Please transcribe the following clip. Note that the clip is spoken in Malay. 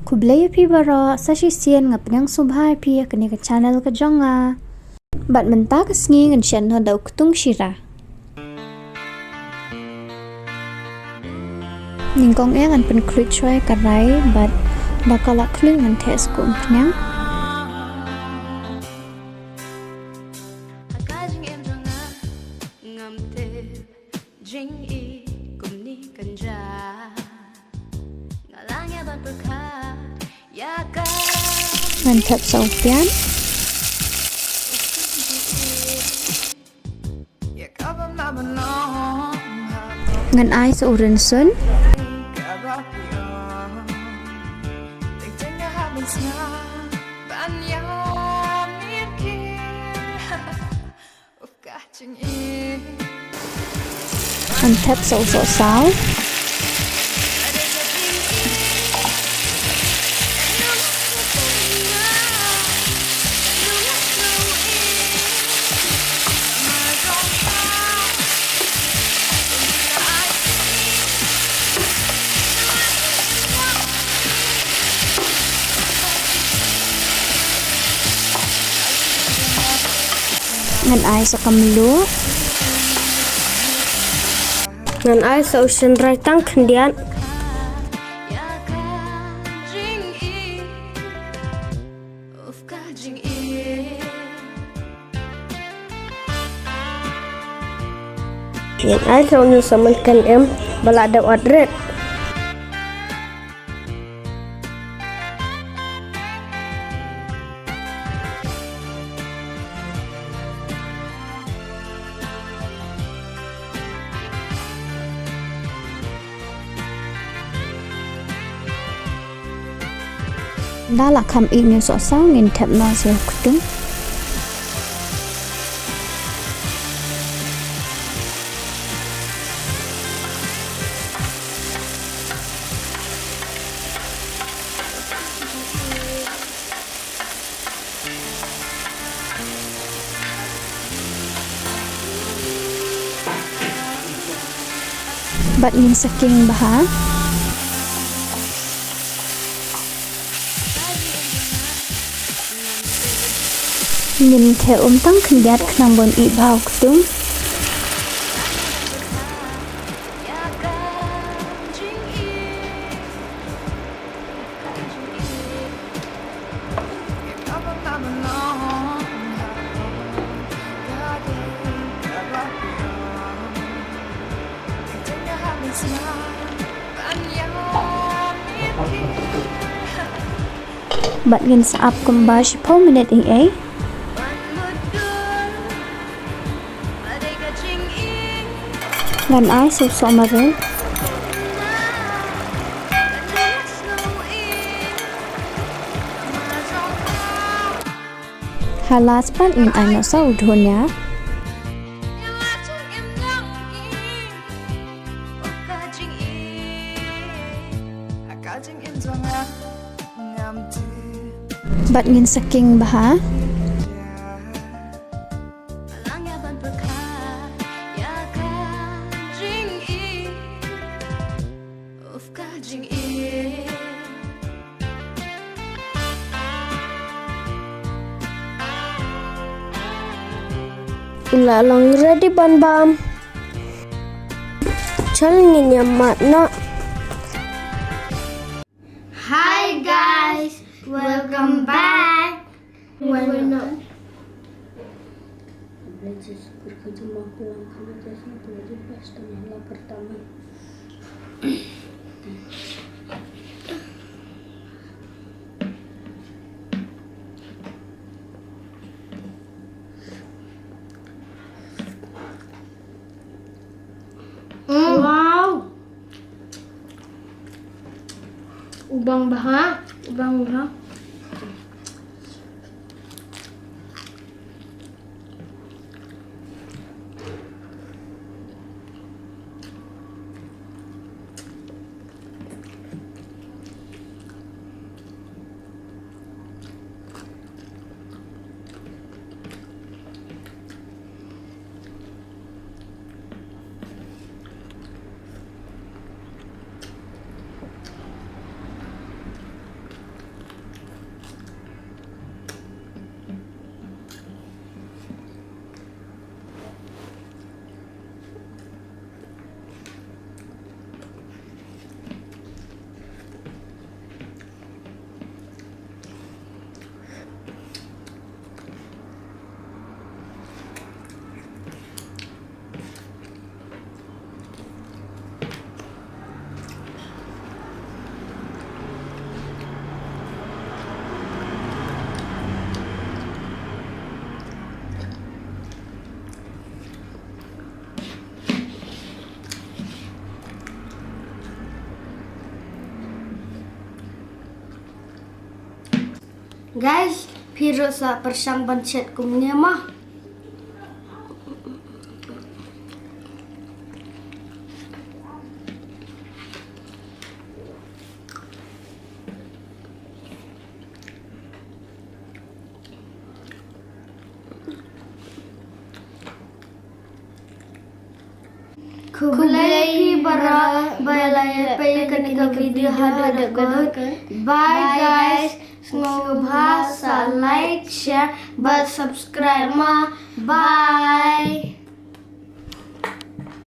Kublaya pi bara sashi sian ngap nyang subhai pi kene ka channel ka jonga. Bat mynta ka sngi ngan shen no dau kutung shira. Ningkong ngan pen krit choi karai bat dakala kling ngan tes kum nyang. Ngan tap sau pian. Ngan ai seuren sun. Ngan tap sau sau sau. Ngan ai sa kamlu. Ngan ai sa ocean rai tang kendian. Ngan ai sa unu samankan em balada wadret. Dah lah kam ini sosau ngin tap na sel kutung. Bat ngin saking baha. Nhìn theo tang kendiat kenang bon I bau kutung. Bat ngin saap kumba 10 minit ing ai. Ngan ai sub so marin. Halas pan in ai no sa udhonya. Bat ngin saking baha. Ula lang ready ban bam. Chalingin yang makna. Hi guys, welcome back. Bueno. Wow. Ubang baha, ubang baha. Guys, piro sa persang banchet kumnya mah. Kublai pi bara balai pay kanika video hada Bye guys. Semoga bahasa like, share, but subscribe ma. Bye.